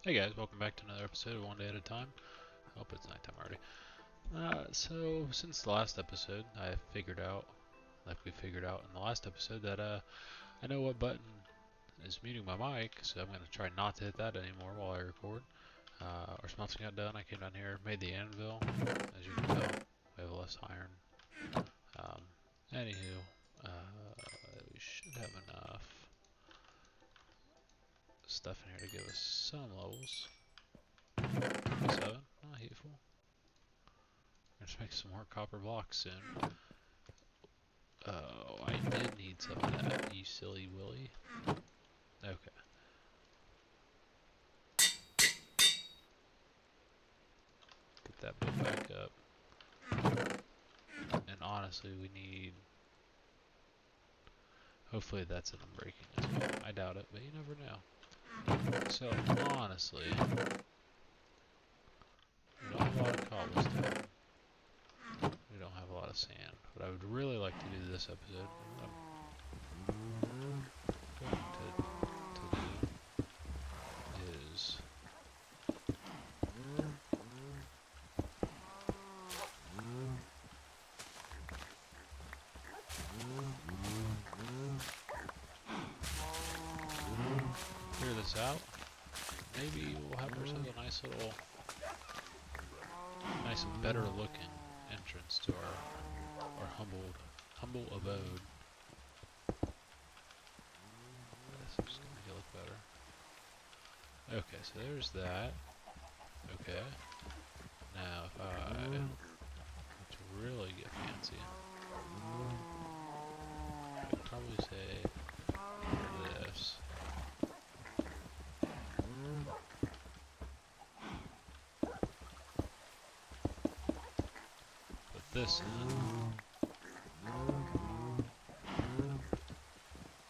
Hey guys, welcome back to another episode of One Day at a Time. I hope it's nighttime already. So since the last episode, I figured out, like we figured out in the last episode, that I know what button is muting my mic, so I'm gonna try not to hit that anymore while I record. Our smelting got done. I came down here, made the anvil. As you can tell, we have less iron. Um, Anywho, we should have enough stuff in here to give us some levels. 7, not hateful. Let's make some more copper blocks soon. Oh, I did need some of that, you silly Willy. Okay. Get that boat back up. And honestly, we need... Hopefully that's an unbreaking as well. I doubt it, but you never know. So, honestly, we don't have a lot of cobblestone. We don't have a lot of sand. What I would really like to do this episode, what I'm going to do is... clear this out. Maybe we'll have ourselves a nice little, nice and better looking entrance to our humble abode. This is gonna make it look better. Okay, so there's that. Okay. Now if I want to really get fancy, I'd probably say this. Put this in.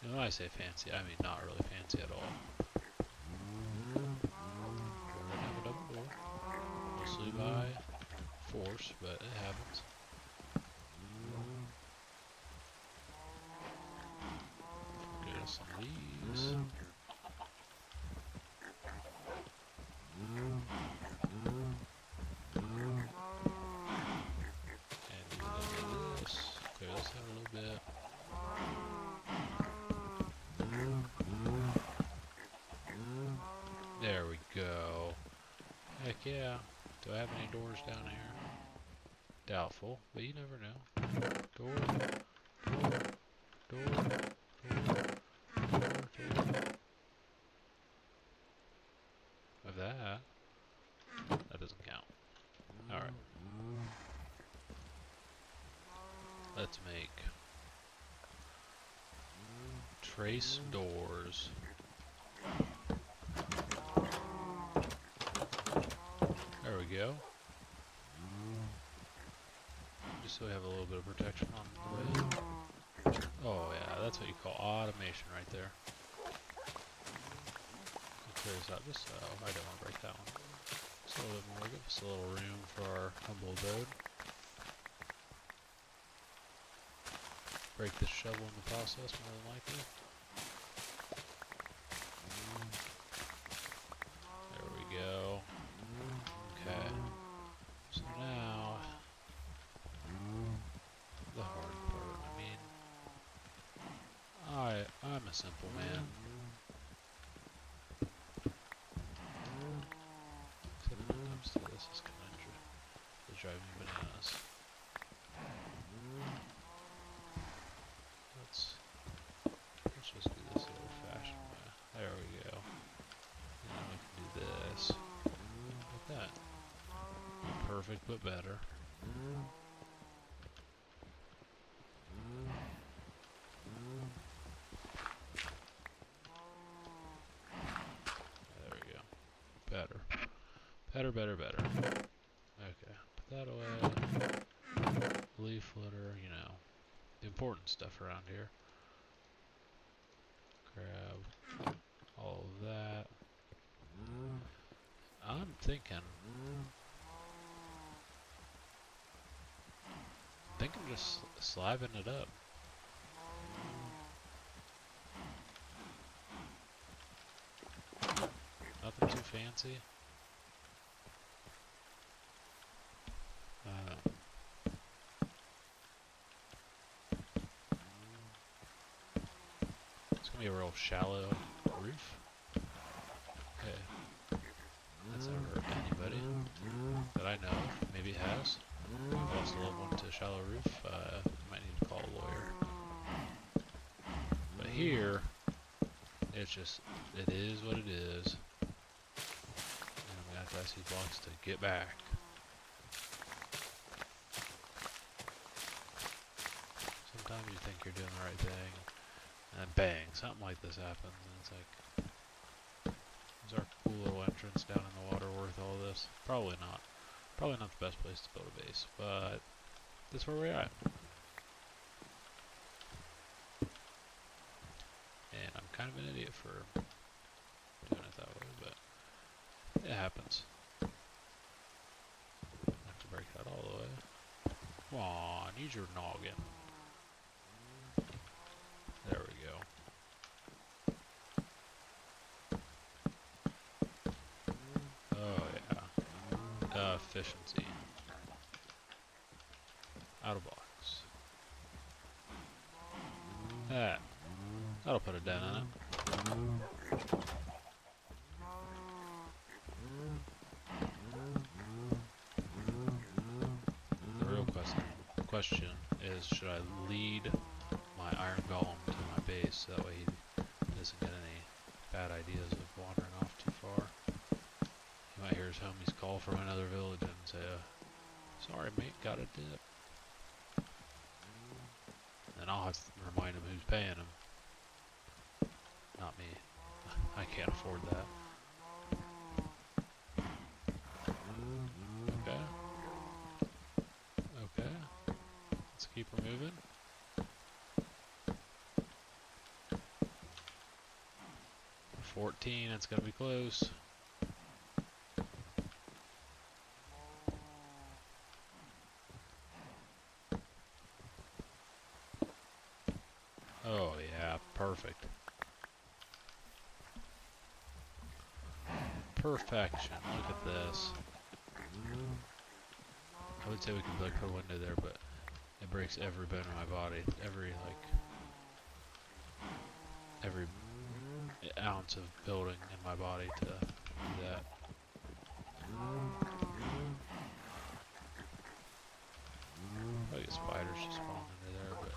And when I say fancy, I mean not really fancy at all. We're gonna have a double door. Mostly by force, but it happens. Get us some leaves. And do a little of this. Clear this out a little bit. There we go. Heck yeah. Do I have any doors down here? Doubtful, but you never know. Door, door, door, door. Of that. That doesn't count. Alright. Let's make trace doors. There we go. Just so we have a little bit of protection on the way. Oh yeah, that's what you call automation right there. Clear this out just so I don't want to break that one. Just a little bit more, give us a little room for our humble abode. Break this shovel in the process more than likely. There we go. Okay. So now, the hard part. I mean, I'm a simple man. Except when it comes to this, it's kind of drive me bananas. Let's just do this the old-fashioned way. There we go. And then we can do this. Like that. Not perfect, but better. There we go. Better. Better. Okay. Put that away. Leaf litter, you know. The important stuff around here. Grab all of that. I'm thinking just slabbing it up. Nothing too fancy. It's gonna be a real shallow roof. Okay, that's never hurt anybody that I know of. Maybe it has. I've lost a loved one to a shallow roof. Might need to call a lawyer. But here, it's just, it is what it is. And I'm gonna have to ask these blocks to get back. Sometimes you think you're doing the right thing, and then bang, something like this happens, and it's like, is our cool little entrance down in the water worth all this? Probably not. Probably not the best place to build a base, but that's where we're at. And I'm kind of an idiot for doing it that way, but it happens. I have to break that all the way. Come on, use your noggin. There we go. Oh yeah. Efficiency. Out of box. That'll put a dent in it. The real question is, should I lead my iron golem to my base so that way he doesn't get any bad ideas of wandering off too far? He might hear his homies call from another village and say, sorry mate, got a dip. And I'll have to remind him who's paying him. Not me. I can't afford that. Okay. Okay. Let's keep her moving. For 14, it's gonna be close. Oh yeah, perfect. Perfection. Look at this. I would say we can break her window there, but it breaks every bone in my body. Every ounce of building in my body to do that. Probably get spiders just falling into there, but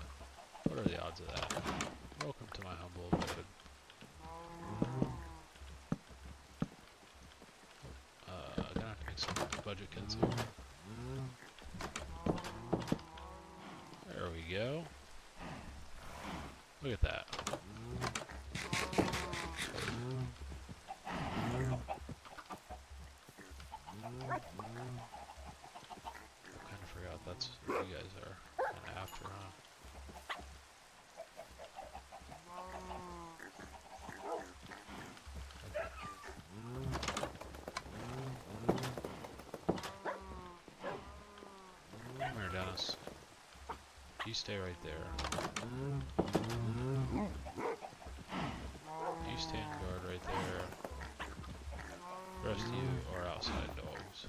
what are the odds of that? Welcome to my humble abode. Gonna have to make some budget cuts here. There we go. Look at that. Kind of forgot that's what you guys are kind of after, huh? Come here, Dennis. You stay right there. You stand guard right there. The rest of you are outside dogs.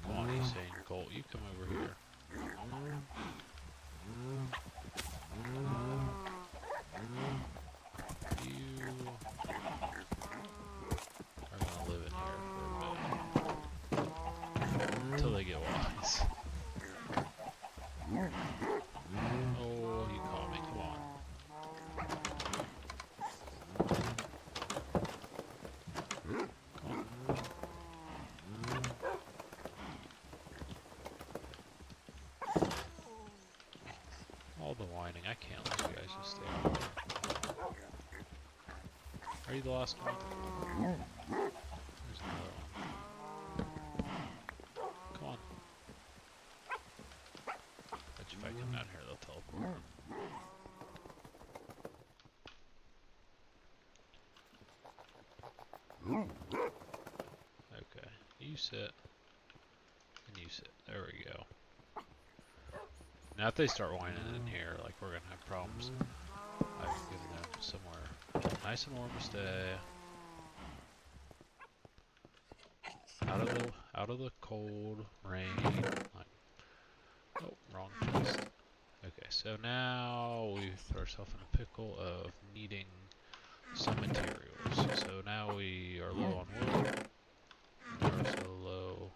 Come on, Usain Colt, you come over here. You are gonna live in here for a bit. Until they get wise. Oh, you caught me, come on. All the whining, I can't let you guys just stay out there. Are you the last one? There's another one. Come on. Bet you if I come down here, they'll teleport. Okay, you sit, and you sit. There we go. Now if they start whining in here, like we're gonna have problems. I've given nice and warm to stay. Out of the cold rain. Like, oh, wrong place. Okay, so now we put ourselves in a pickle of needing some materials. So now we are low on wood. We're so low.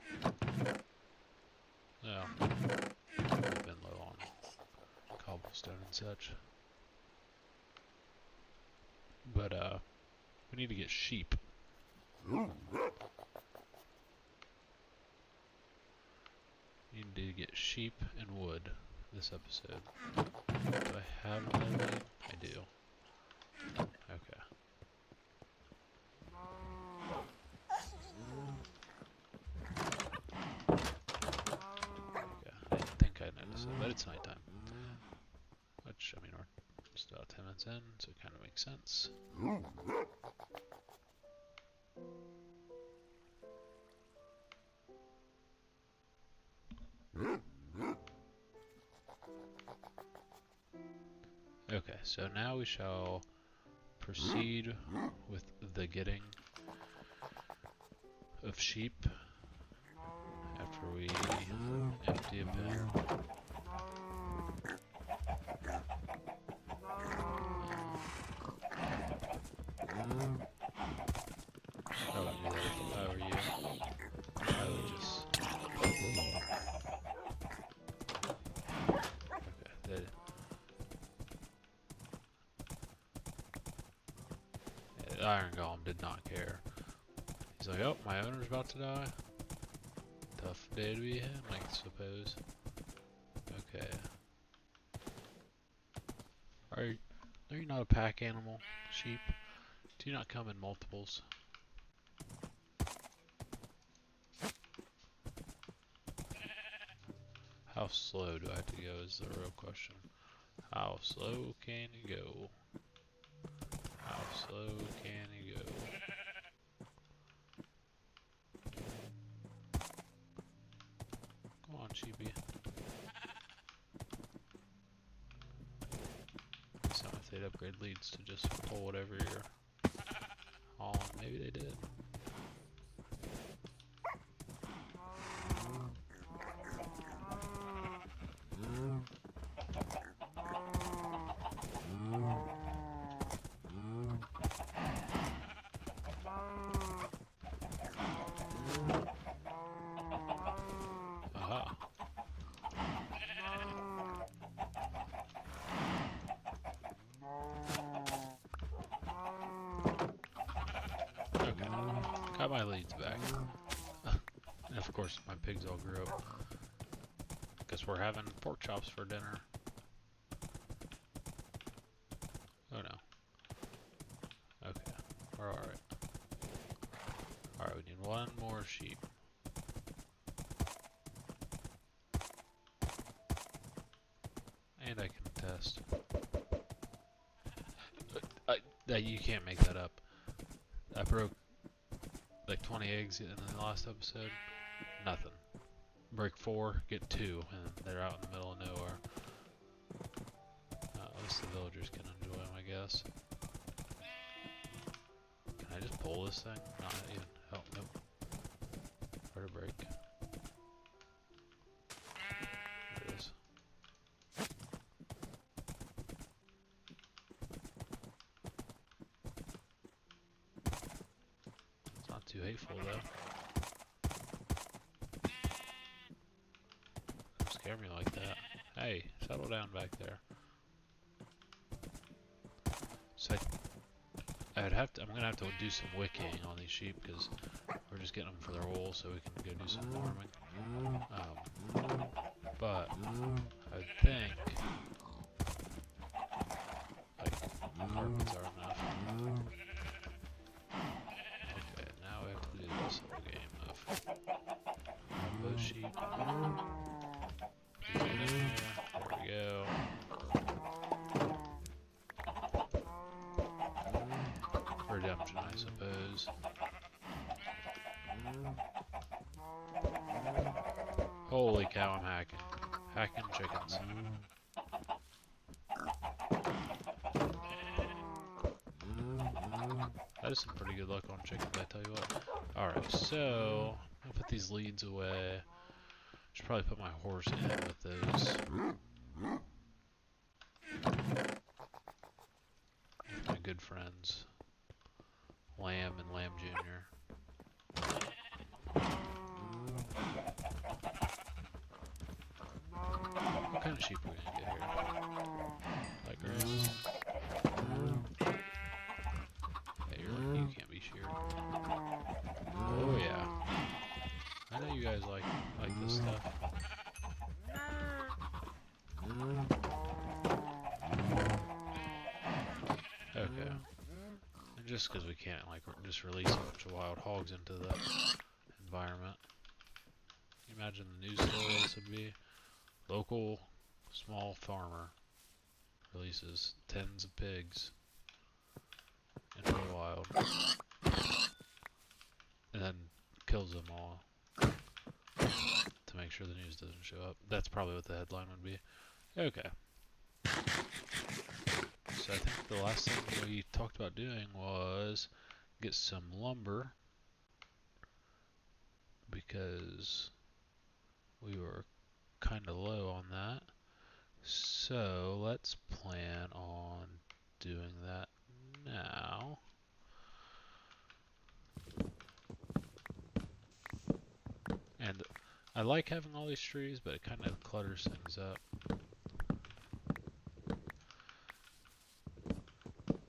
Yeah, we've been low on cobblestone and such. But we need to get sheep. We need to get sheep and wood this episode. Do I have another lead? I do. Okay. Okay, I didn't think I noticed it, but it's nighttime. Which, I mean, we're just about 10 minutes in, so it kind of makes sense. Okay, so now we shall proceed with the getting of sheep after we empty a pen. I would do that if I were you. I would just... Okay, the iron golem did not care. He's like, oh, my owner's about to die. Tough day to be him, I suppose. Okay. Are you not a pack animal, sheep? Do you not come in multiples? How slow do I have to go is the real question. How slow can you go? How slow can you go? Come on, sheepy. So if they'd upgrade leads to just pull whatever you're hauling, maybe they did. Aha. Okay. Got my leads back. And of course my pigs all grew up. Guess we're having pork chops for dinner. Oh no. Okay. We're alright. Alright, we need one more sheep. And I can test. You can't make that up. I broke like 20 eggs in the last episode. Nothing. Break 4, get 2, and they're out in the middle of nowhere. At least the villagers can enjoy them, I guess. Can I just pull this thing? Not even. Oh, nope. Where to break? There it is. It's not too hateful, though. Don't scare me like that. Hey, settle down back there. So I'm gonna have to do some wicking on these sheep because we're just getting them for their wool so we can go do some farming. But I think like carpets are enough. Okay, now we have to do this whole game of those sheep. There we go. Redemption, I suppose. Holy cow, I'm hacking. Hacking chickens. That is some pretty good luck on chickens, I tell you what. Alright, so I'll put these leads away. Should probably put my horse in with those. With my good friends, Lamb and Lamb Jr. What kind of sheep are we gonna get here? Like grass? Hey, you can't be sheared. Oh yeah. I know you guys like this stuff. Okay. And just because we can't like just release a bunch of wild hogs into the environment. Can you imagine the news story this would be? Local small farmer releases tens of pigs into the wild and then kills them all to make sure the news doesn't show up. That's probably what the headline would be. Okay. So I think the last thing we talked about doing was get some lumber because we were kind of low on that. So let's plan on doing that now. And I like having all these trees, but it kind of clutters things up.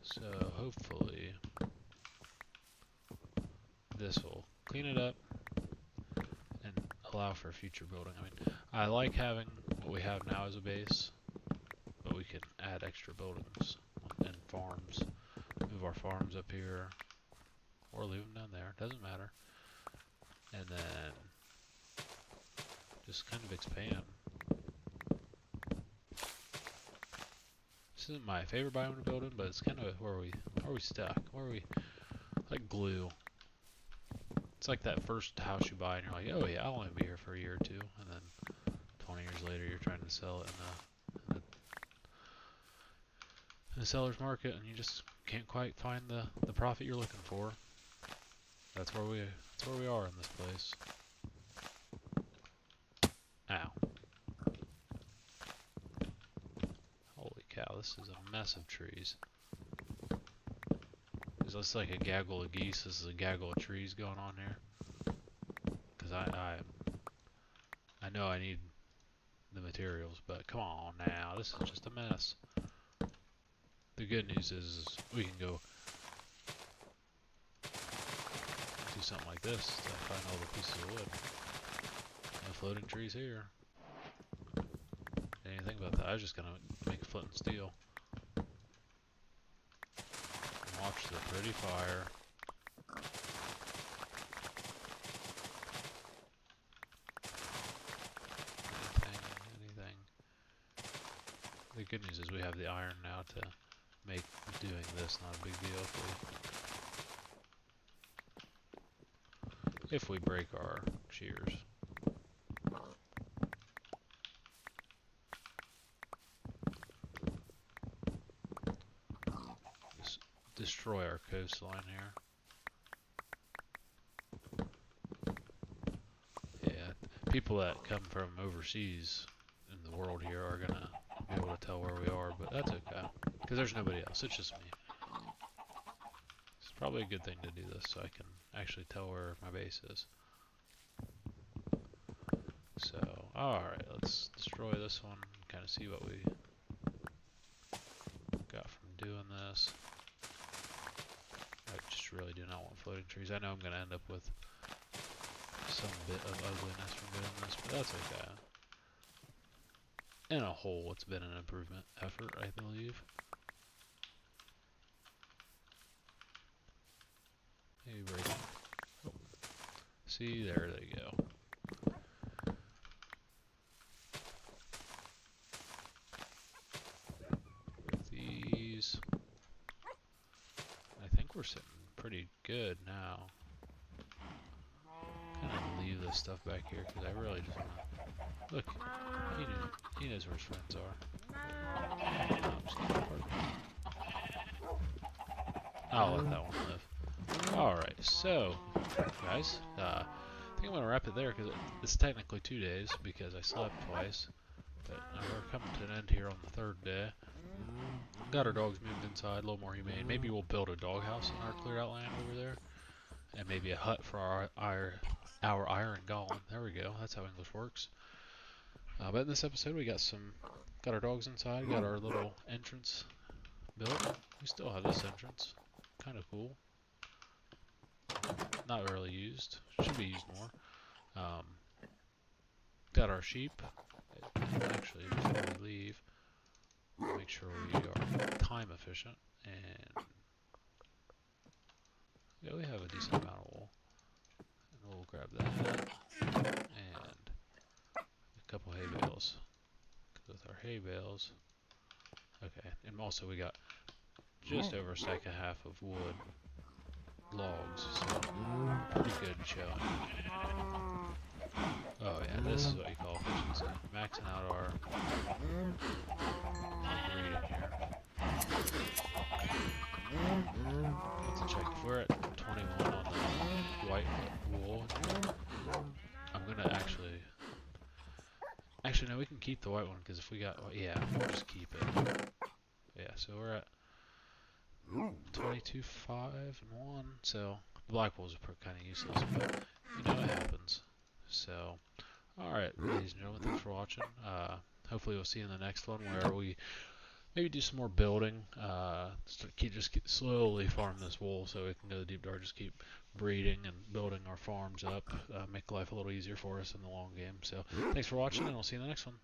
So hopefully this will clean it up and allow for future building. I mean, I like having what we have now as a base, but we can add extra buildings and farms. Move our farms up here, or leave them down there, doesn't matter. And then just kind of expand. This isn't my favorite biome to build in, but it's kind of where we stuck, where we like glue. It's like that first house you buy and you're like, oh yeah, I'll only be here for a year or two, and then 20 years later you're trying to sell it in the seller's market, and you just can't quite find the profit you're looking for. That's where we are in this place. Ow. Holy cow, this is a mess of trees. Is this like a gaggle of geese? This is a gaggle of trees going on here. Because I know I need the materials, but come on now, this is just a mess. The good news is we can go do something like this to find all the pieces of wood. No floating trees here. Didn't even think about that. I was just gonna make flint and steel. And watch the pretty fire. Anything. The good news is we have the iron now to make doing this not a big deal if we break our shears. Just destroy our coastline here. Yeah, people that come from overseas in the world here are gonna be able to tell where we are, but that's okay, because there's nobody else, it's just me. It's probably a good thing to do this so I can actually tell where my base is. So, alright, let's destroy this one, kind of see what we got from doing this. I just really do not want floating trees. I know I'm going to end up with some bit of ugliness from doing this, but that's okay. In a whole, it's been an improvement effort, I believe. Maybe break it. Oh. See, there they go. These, I think we're sitting pretty good now. Kind of leave this stuff back here because I really just want to look. He knows where his friends are. I'll let that one live. Alright, so, guys, I think I'm going to wrap it there because it's technically 2 days because I slept twice. But we're coming to an end here on the 3rd day. Got our dogs moved inside, a little more humane. Maybe we'll build a doghouse in our cleared out land over there. And maybe a hut for our iron golem. There we go, that's how English works. But in this episode we got our dogs inside, got our little entrance built. We still have this entrance. Kind of cool. Not really used. Should be used more. Got our sheep. Actually, before we leave, make sure we are time efficient. And yeah, we have a decent amount of wool. And we'll grab that. And a couple hay bales. With our hay bales. Okay, and also we got just over a stack and a half of wood logs, so pretty good showing. Oh yeah, this is what you call efficiency. Maxing out our breeding here. Let's check. If we're at 21 on the white wool, I'm gonna actually no, we can keep the white one because if we got, yeah, we'll just keep it. Yeah, so we're at 22, 5, and 1. So the black wool's kind of useless, but you know what happens. So, alright, ladies and gentlemen, thanks for watching. Hopefully we'll see you in the next one where we maybe do some more building. Slowly farm this wool so we can go to the deep dark, just keep breeding and building our farms up, make life a little easier for us in the long game. So, thanks for watching, and I'll see you in the next one.